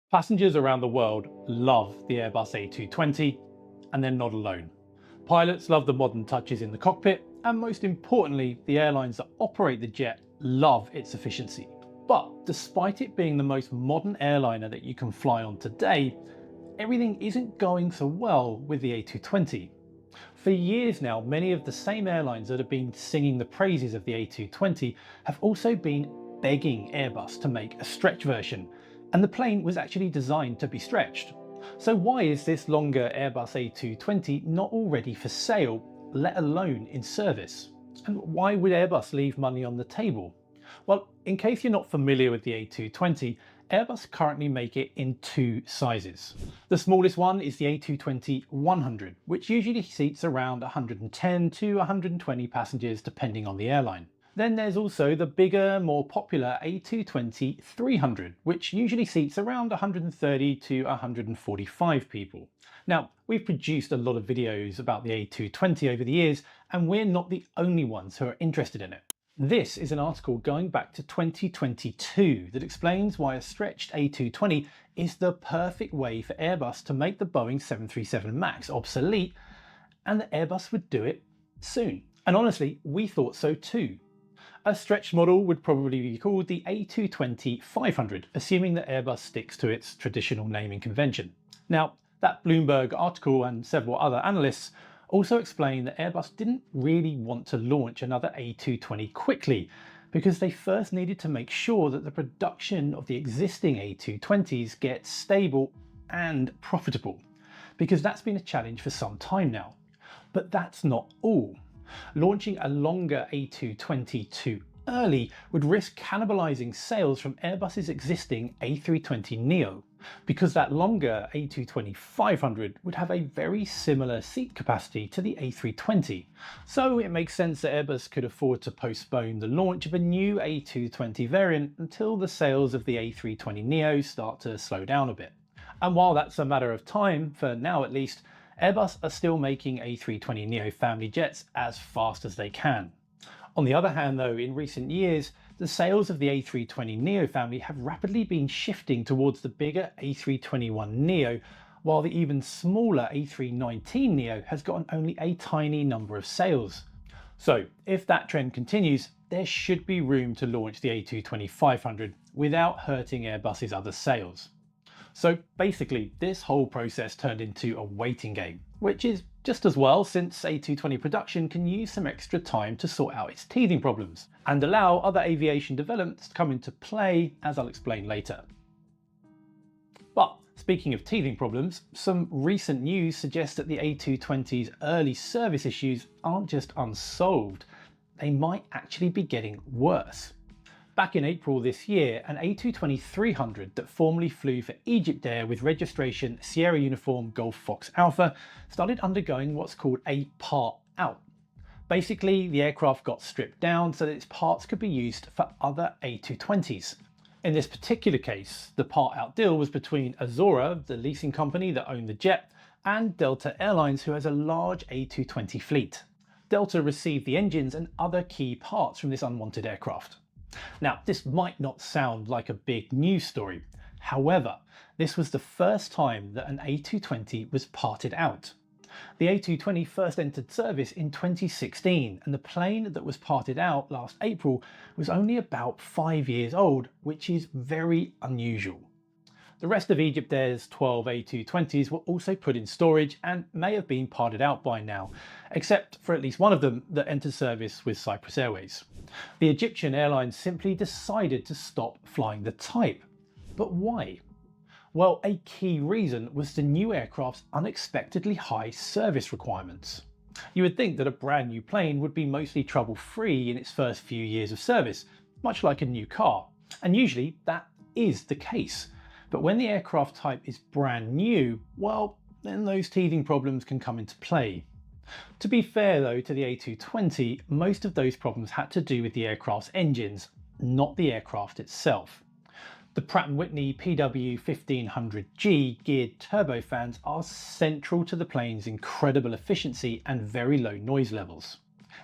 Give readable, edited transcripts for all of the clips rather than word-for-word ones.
Passengers around the world love the Airbus A220, and they're not alone. Pilots love the modern touches in the cockpit, and most importantly, the airlines that operate the jet love its efficiency. But despite it being the most modern airliner that you can fly on today, everything isn't going so well with the A220. For years now, many of the same airlines that have been singing the praises of the A220 have also been begging Airbus to make a stretch version, and the plane was actually designed to be stretched. So why is this longer Airbus A220 not already for sale, let alone in service? And why would Airbus leave money on the table? Well, in case you're not familiar with the A220, Airbus currently make it in two sizes. The smallest one is the A220-100, which usually seats around 110 to 120 passengers depending on the airline. Then there's also the bigger, more popular A220-300, which usually seats around 130 to 145 people. Now, we've produced a lot of videos about the A220 over the years, and we're not the only ones who are interested in it. This is an article going back to 2022 that explains why a stretched A220 is the perfect way for Airbus to make the Boeing 737 MAX obsolete, and that Airbus would do it soon. And honestly, we thought so too. A stretched model would probably be called the A220-500, assuming that Airbus sticks to its traditional naming convention. Now, that Bloomberg article and several other analysts also explain that Airbus didn't really want to launch another A220 quickly, because they first needed to make sure that the production of the existing A220s gets stable and profitable, because that's been a challenge for some time now. But that's not all. Launching a longer A220 too early would risk cannibalizing sales from Airbus's existing A320 Neo, because that longer A220-500 would have a very similar seat capacity to the A320. So it makes sense that Airbus could afford to postpone the launch of a new A220 variant until the sales of the A320 Neo start to slow down a bit. And while that's a matter of time, for now at least, Airbus are still making A320 Neo family jets as fast as they can. On the other hand though, in recent years, the sales of the A320 Neo family have rapidly been shifting towards the bigger A321 Neo, while the even smaller A319 Neo has gotten only a tiny number of sales. So if that trend continues, there should be room to launch the A220-500 without hurting Airbus's other sales. So basically, this whole process turned into a waiting game, which is just as well, since A220 production can use some extra time to sort out its teething problems and allow other aviation developments to come into play, as I'll explain later. But speaking of teething problems, some recent news suggests that the A220's early service issues aren't just unsolved, they might actually be getting worse. Back in April this year, an A220-300 that formerly flew for Egypt Air with registration Sierra Uniform Golf Fox Alpha started undergoing what's called a part out. Basically, the aircraft got stripped down so that its parts could be used for other A220s. In this particular case, the part out deal was between Azora, the leasing company that owned the jet, and Delta Airlines, who has a large A220 fleet. Delta received the engines and other key parts from this unwanted aircraft. Now, this might not sound like a big news story. However, this was the first time that an A220 was parted out. The A220 first entered service in 2016, and the plane that was parted out last April was only about 5 years old, which is very unusual. The rest of Egypt Air's 12 A220s were also put in storage and may have been parted out by now, except for at least one of them that entered service with Cyprus Airways. The Egyptian airline simply decided to stop flying the type. But why? Well, a key reason was the new aircraft's unexpectedly high service requirements. You would think that a brand new plane would be mostly trouble-free in its first few years of service, much like a new car, and usually that is the case. But when the aircraft type is brand new, well, then those teething problems can come into play. To be fair though to the A220, most of those problems had to do with the aircraft's engines, not the aircraft itself. The Pratt & Whitney PW1500G geared turbofans are central to the plane's incredible efficiency and very low noise levels.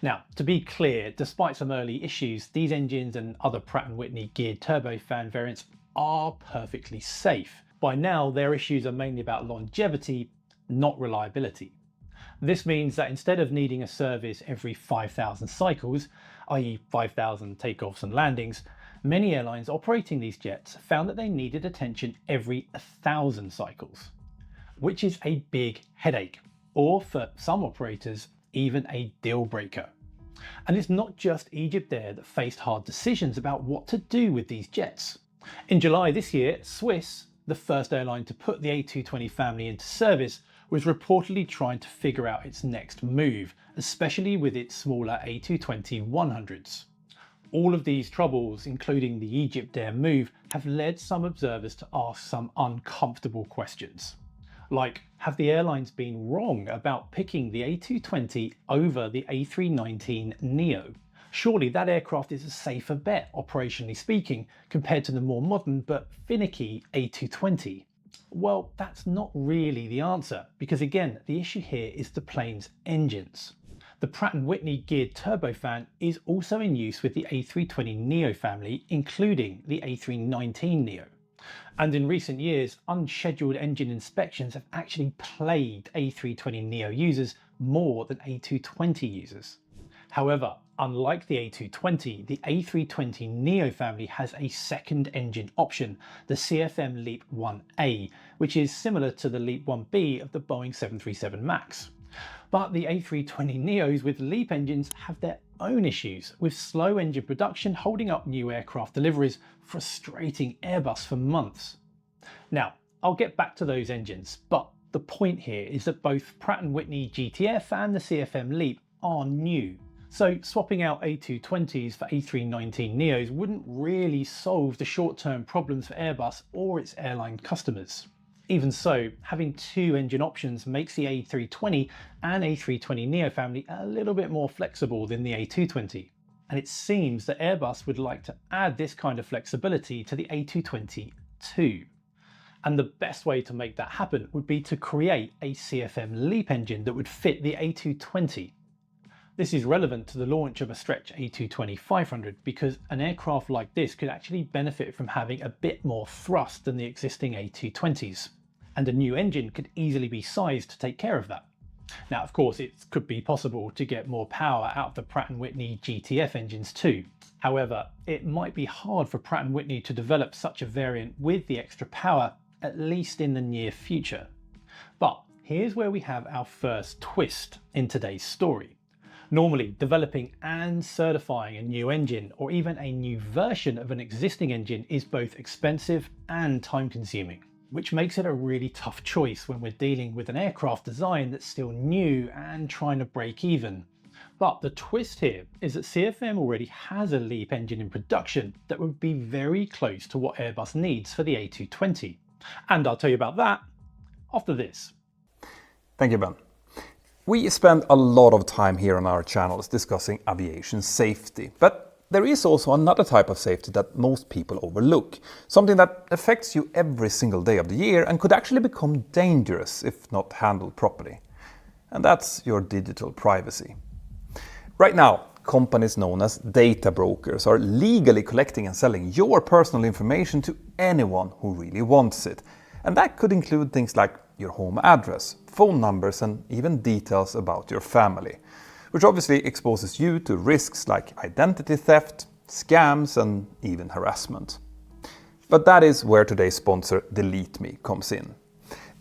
Now, to be clear, despite some early issues, these engines and other Pratt & Whitney geared turbofan variants are perfectly safe. By now, their issues are mainly about longevity, not reliability. This means that instead of needing a service every 5,000 cycles, i.e. 5,000 takeoffs and landings, many airlines operating these jets found that they needed attention every 1,000 cycles, which is a big headache, or for some operators, even a deal breaker. And it's not just Egyptair that faced hard decisions about what to do with these jets. In July this year, Swiss, the first airline to put the A220 family into service, was reportedly trying to figure out its next move, especially with its smaller A220-100s. All of these troubles, including the Egyptair move, have led some observers to ask some uncomfortable questions. Like, have the airlines been wrong about picking the A220 over the A319 Neo? Surely that aircraft is a safer bet, operationally speaking, compared to the more modern but finicky A220. Well, that's not really the answer, because again, the issue here is the plane's engines. The Pratt & Whitney geared turbofan is also in use with the A320 Neo family, including the A319 Neo. And in recent years, unscheduled engine inspections have actually plagued A320 Neo users more than A220 users. However, unlike the A220, the A320 Neo family has a second engine option, the CFM LEAP 1A, which is similar to the LEAP 1B of the Boeing 737 MAX. But the A320 Neos with LEAP engines have their own issues, with slow engine production holding up new aircraft deliveries, frustrating Airbus for months. Now, I'll get back to those engines, but the point here is that both Pratt & Whitney GTF and the CFM LEAP are new. So swapping out A220s for A319 Neos wouldn't really solve the short-term problems for Airbus or its airline customers. Even so, having two engine options makes the A320 and A320 Neo family a little bit more flexible than the A220. And it seems that Airbus would like to add this kind of flexibility to the A220 too. And the best way to make that happen would be to create a CFM LEAP engine that would fit the A220. This is relevant to the launch of a stretch A220-500 because an aircraft like this could actually benefit from having a bit more thrust than the existing A220s. And a new engine could easily be sized to take care of that. Now, of course, it could be possible to get more power out of the Pratt & Whitney GTF engines too. However, it might be hard for Pratt & Whitney to develop such a variant with the extra power, at least in the near future. But here's where we have our first twist in today's story. Normally, developing and certifying a new engine or even a new version of an existing engine is both expensive and time-consuming, which makes it a really tough choice when we're dealing with an aircraft design that's still new and trying to break even. But the twist here is that CFM already has a LEAP engine in production that would be very close to what Airbus needs for the A220. And I'll tell you about that after this. Thank you, Ben. We spend a lot of time here on our channels discussing aviation safety, but there is also another type of safety that most people overlook, something that affects you every single day of the year and could actually become dangerous if not handled properly. And that's your digital privacy. Right now, companies known as data brokers are legally collecting and selling your personal information to anyone who really wants it. And that could include things like your home address, phone numbers, and even details about your family, which obviously exposes you to risks like identity theft, scams, and even harassment. But that is where today's sponsor, Delete Me, comes in.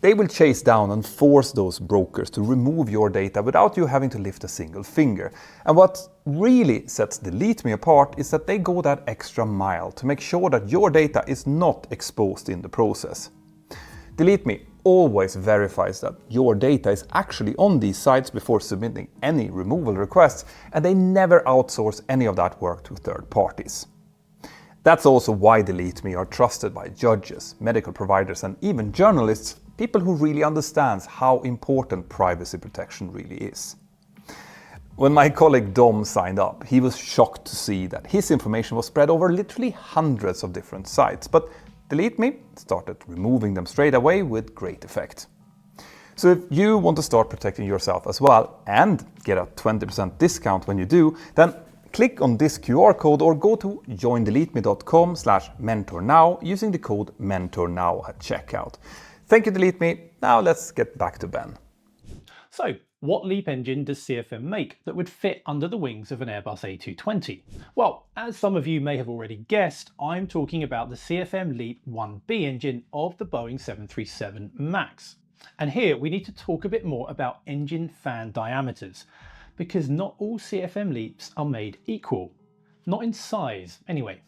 They will chase down and force those brokers to remove your data without you having to lift a single finger. And what really sets Delete Me apart is that they go that extra mile to make sure that your data is not exposed in the process. Delete Me always verifies that your data is actually on these sites before submitting any removal requests, and they never outsource any of that work to third parties. That's also why Delete Me are trusted by judges, medical providers, and even journalists, people who really understand how important privacy protection really is. When my colleague Dom signed up, he was shocked to see that his information was spread over literally hundreds of different sites, but Delete Me started removing them straight away with great effect. So if you want to start protecting yourself as well and get a 20% discount when you do, then Click on this QR code or go to joindeleteme.com/mentor now using the code mentornow at checkout. Thank you, Delete Me. Now let's get back to Ben. So, what LEAP engine does CFM make that would fit under the wings of an Airbus A220? Well, as some of you may have already guessed, I'm talking about the CFM LEAP 1B engine of the Boeing 737 MAX. And here we need to talk a bit more about engine fan diameters, because not all CFM LEAPs are made equal. Not in size, anyway.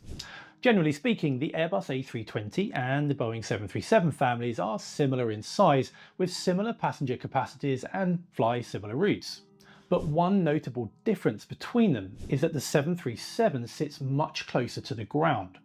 Generally speaking, the Airbus A320 and the Boeing 737 families are similar in size, with similar passenger capacities and fly similar routes. But one notable difference between them is that the 737 sits much closer to the ground.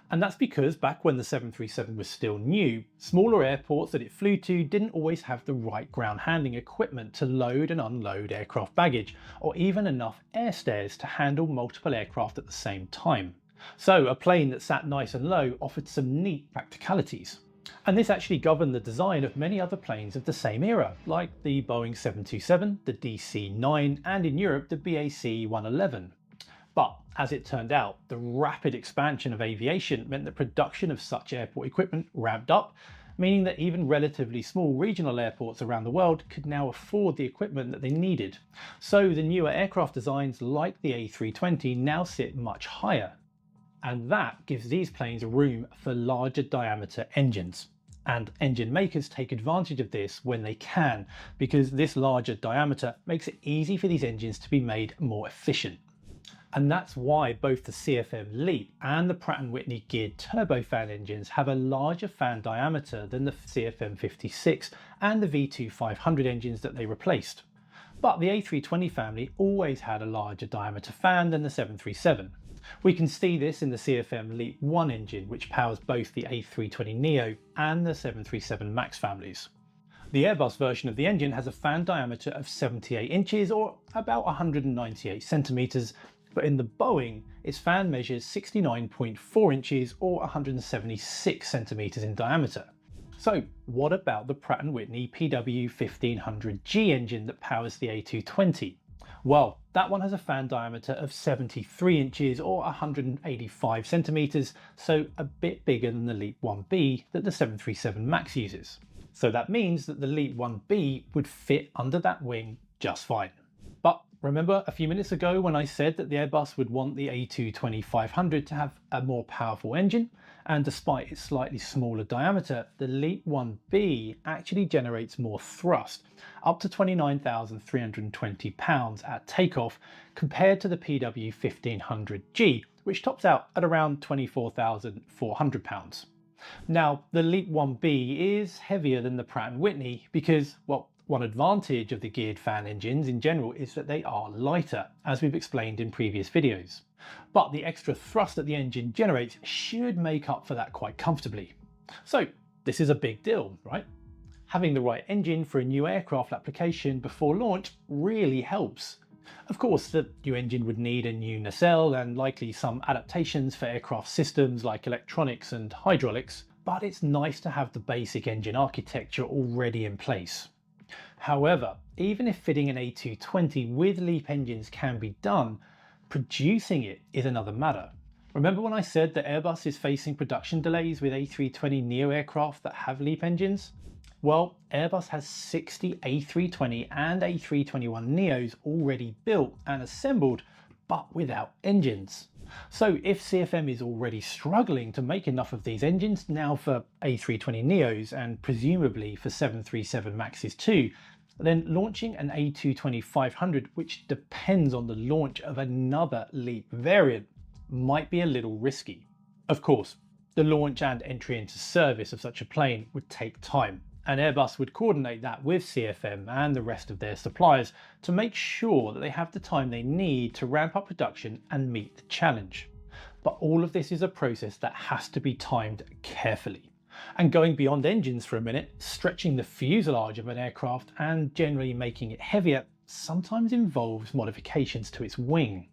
And that's because back when the 737 was still new, smaller airports that it flew to didn't always have the right ground handling equipment to load and unload aircraft baggage, or even enough air stairs to handle multiple aircraft at the same time. So a plane that sat nice and low offered some neat practicalities. And this actually governed the design of many other planes of the same era, like the Boeing 727, the DC-9, and in Europe the BAC 111. But as it turned out, the rapid expansion of aviation meant that production of such airport equipment ramped up, meaning that even relatively small regional airports around the world could now afford the equipment that they needed. So the newer aircraft designs like the A320 now sit much higher. And that gives these planes room for larger diameter engines. And engine makers take advantage of this when they can, because this larger diameter makes it easy for these engines to be made more efficient. And that's why both the CFM LEAP and the Pratt & Whitney geared turbofan engines have a larger fan diameter than the CFM 56 and the V2-500 engines that they replaced. But the A320 family always had a larger diameter fan than the 737. We can see this in the CFM LEAP 1 engine, which powers both the A320 Neo and the 737 MAX families. The Airbus version of the engine has a fan diameter of 78 inches or about 198 centimeters, but in the Boeing, its fan measures 69.4 inches or 176 centimeters in diameter. So what about the Pratt & Whitney PW1500G engine that powers the A220? Well, that one has a fan diameter of 73 inches or 185 centimeters, so a bit bigger than the LEAP 1B that the 737 MAX uses. So that means that the LEAP 1B would fit under that wing just fine. But remember a few minutes ago when I said that the Airbus would want the A220-500 to have a more powerful engine? And despite its slightly smaller diameter, the LEAP 1B actually generates more thrust, up to 29,320 pounds at takeoff, compared to the PW1500G, which tops out at around 24,400 pounds. Now, the LEAP 1B is heavier than the Pratt & Whitney because, well, one advantage of the geared fan engines in general is that they are lighter, as we've explained in previous videos. But the extra thrust that the engine generates should make up for that quite comfortably. So this is a big deal, right? Having the right engine for a new aircraft application before launch really helps. Of course, the new engine would need a new nacelle and likely some adaptations for aircraft systems like electronics and hydraulics, but it's nice to have the basic engine architecture already in place. However, even if fitting an A220 with LEAP engines can be done, producing it is another matter. Remember when I said that Airbus is facing production delays with A320 Neo aircraft that have LEAP engines? Well, Airbus has 60 A320 and A321 Neos already built and assembled, but without engines. So if CFM is already struggling to make enough of these engines now for A320 Neos and presumably for 737 MAXes too, then launching an A220-500, which depends on the launch of another LEAP variant, might be a little risky. Of course, the launch and entry into service of such a plane would take time, and Airbus would coordinate that with CFM and the rest of their suppliers to make sure that they have the time they need to ramp up production and meet the challenge. But all of this is a process that has to be timed carefully. And going beyond engines for a minute, stretching the fuselage of an aircraft and generally making it heavier sometimes involves modifications to its wing.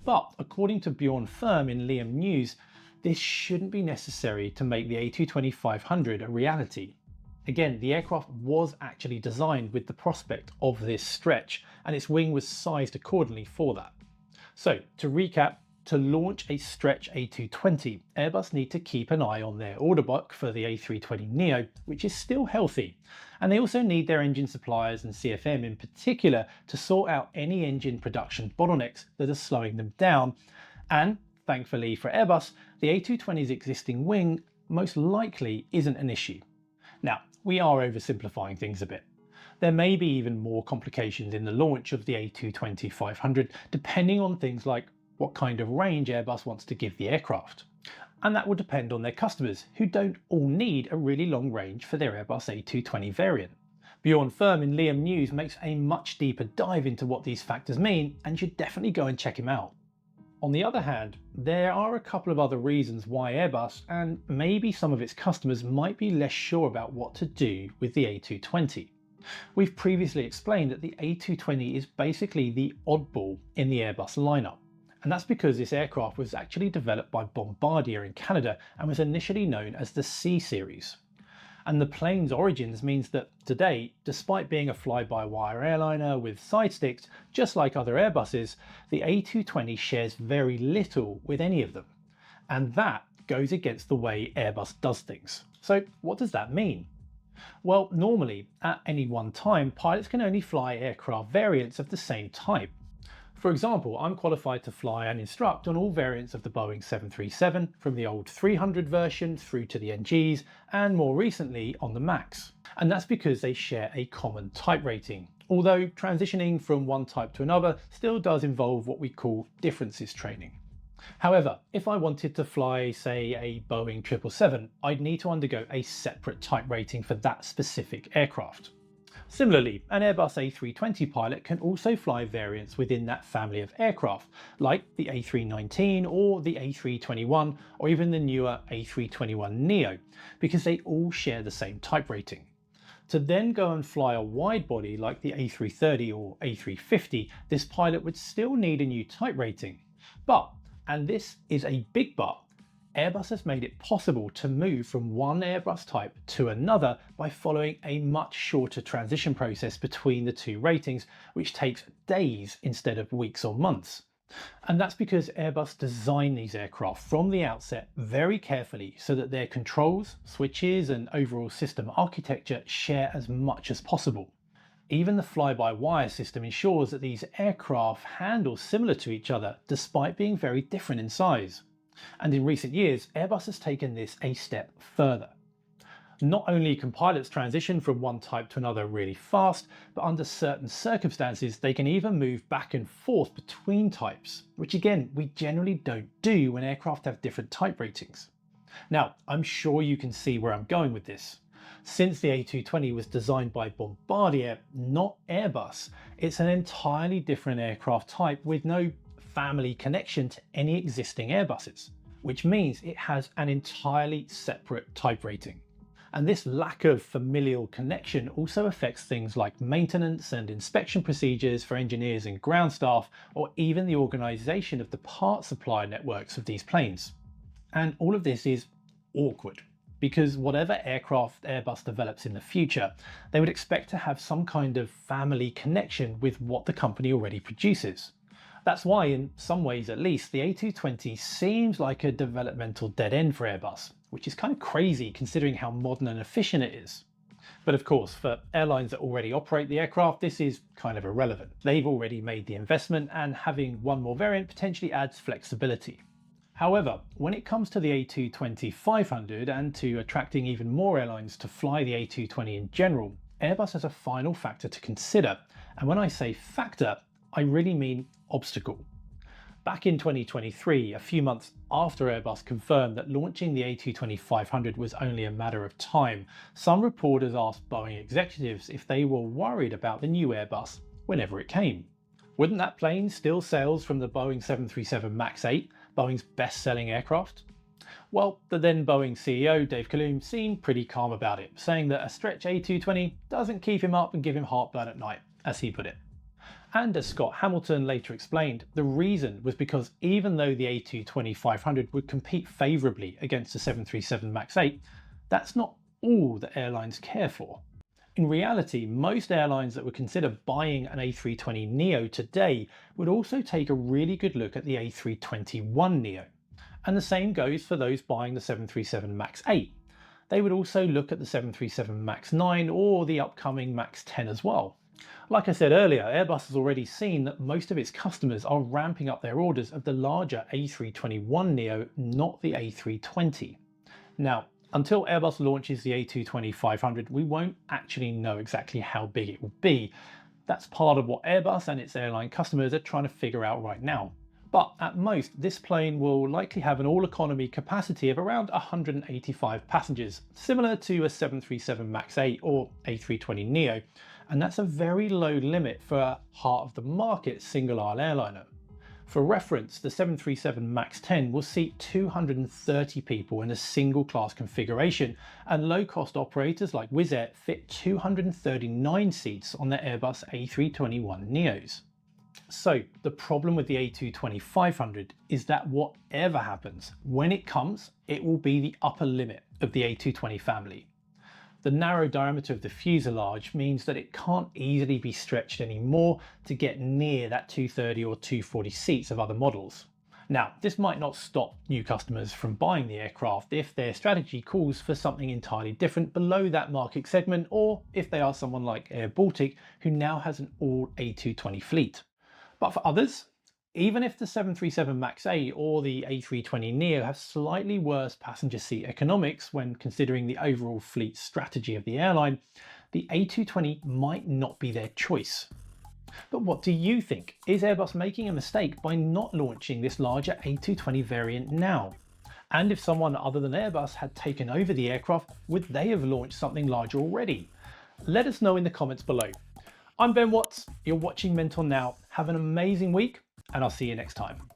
But according to Bjorn Firm in Liam News, this shouldn't be necessary to make the A220-500 a reality. Again, the aircraft was actually designed with the prospect of this stretch, and its wing was sized accordingly for that. So to recap, to launch a stretch A220, Airbus need to keep an eye on their order book for the A320 Neo, which is still healthy. And they also need their engine suppliers and CFM in particular to sort out any engine production bottlenecks that are slowing them down. And thankfully for Airbus, the A220's existing wing most likely isn't an issue. Now, we are oversimplifying things a bit. There may be even more complications in the launch of the A220-500, depending on things like what kind of range Airbus wants to give the aircraft. And that will depend on their customers, who don't all need a really long range for their Airbus A220 variant. Bjorn Firm in Liam News makes a much deeper dive into what these factors mean, and you should definitely go and check him out. On the other hand, there are a couple of other reasons why Airbus, and maybe some of its customers, might be less sure about what to do with the A220. We've previously explained that the A220 is basically the oddball in the Airbus lineup. And that's because this aircraft was actually developed by Bombardier in Canada and was initially known as the C series. And the plane's origins means that today, despite being a fly-by-wire airliner with side sticks, just like other Airbuses, the A220 shares very little with any of them. And that goes against the way Airbus does things. So what does that mean? Well, normally, at any one time, pilots can only fly aircraft variants of the same type. For example, I'm qualified to fly and instruct on all variants of the Boeing 737, from the old 300 version through to the NGs, and more recently on the MAX. And that's because they share a common type rating, although transitioning from one type to another still does involve what we call differences training. However, if I wanted to fly, say, a Boeing 777, I'd need to undergo a separate type rating for that specific aircraft. Similarly, an Airbus A320 pilot can also fly variants within that family of aircraft, like the A319 or the A321, or even the newer A321 Neo, because they all share the same type rating. To then go and fly a wide body like the A330 or A350, this pilot would still need a new type rating. But, and this is a big but, Airbus has made it possible to move from one Airbus type to another by following a much shorter transition process between the two ratings, which takes days instead of weeks or months. And that's because Airbus designed these aircraft from the outset very carefully so that their controls, switches, and overall system architecture share as much as possible. Even the fly-by-wire system ensures that these aircraft handle similar to each other despite being very different in size. And in recent years, Airbus has taken this a step further. Not only can pilots transition from one type to another really fast, but under certain circumstances, they can even move back and forth between types, which again, we generally don't do when aircraft have different type ratings. Now, I'm sure you can see where I'm going with this. Since the A220 was designed by Bombardier, not Airbus, it's an entirely different aircraft type with no family connection to any existing Airbuses, which means it has an entirely separate type rating. And this lack of familial connection also affects things like maintenance and inspection procedures for engineers and ground staff, or even the organisation of the part supply networks of these planes. And all of this is awkward, because whatever aircraft Airbus develops in the future, they would expect to have some kind of family connection with what the company already produces. That's why, in some ways at least, the A220 seems like a developmental dead end for Airbus, which is kind of crazy considering how modern and efficient it is. But of course, for airlines that already operate the aircraft, this is kind of irrelevant. They've already made the investment, and having one more variant potentially adds flexibility. However, when it comes to the A220-500 and to attracting even more airlines to fly the A220 in general, Airbus has a final factor to consider. And when I say factor, I really mean obstacle. Back in 2023, a few months after Airbus confirmed that launching the A220-500 was only a matter of time, some reporters asked Boeing executives if they were worried about the new Airbus whenever it came. Wouldn't that plane steal sales from the Boeing 737 MAX 8, Boeing's best-selling aircraft? Well, the then Boeing CEO, Dave Calhoun, seemed pretty calm about it, saying that a stretch A220 doesn't keep him up and give him heartburn at night, as he put it. And as Scott Hamilton later explained, the reason was because even though the A220-500 would compete favourably against the 737 MAX 8, that's not all that airlines care for. In reality, most airlines that would consider buying an A320 Neo today would also take a really good look at the A321 Neo. And the same goes for those buying the 737 MAX 8. They would also look at the 737 MAX 9 or the upcoming MAX 10 as well. Like I said earlier, Airbus has already seen that most of its customers are ramping up their orders of the larger A321 Neo, not the A320. Now, until Airbus launches the A220-500, we won't actually know exactly how big it will be. That's part of what Airbus and its airline customers are trying to figure out right now. But at most, this plane will likely have an all-economy capacity of around 185 passengers, similar to a 737 MAX 8 or A320 Neo, and that's a very low limit for a heart-of-the-market single-aisle airliner. For reference, the 737 MAX 10 will seat 230 people in a single-class configuration, and low-cost operators like Wizz Air fit 239 seats on their Airbus A321 Neos. So the problem with the A220-500 is that whatever happens, when it comes, it will be the upper limit of the A220 family. The narrow diameter of the fuselage means that it can't easily be stretched anymore to get near that 230 or 240 seats of other models. Now, this might not stop new customers from buying the aircraft if their strategy calls for something entirely different below that market segment, or if they are someone like Air Baltic, who now has an all A220 fleet. But for others, even if the 737 MAX 8 or the A320 Neo have slightly worse passenger seat economics when considering the overall fleet strategy of the airline, the A220 might not be their choice. But what do you think? Is Airbus making a mistake by not launching this larger A220 variant now? And if someone other than Airbus had taken over the aircraft, would they have launched something larger already? Let us know in the comments below. I'm Ben Watts, you're watching Mentour now. Have an amazing week, and I'll see you next time.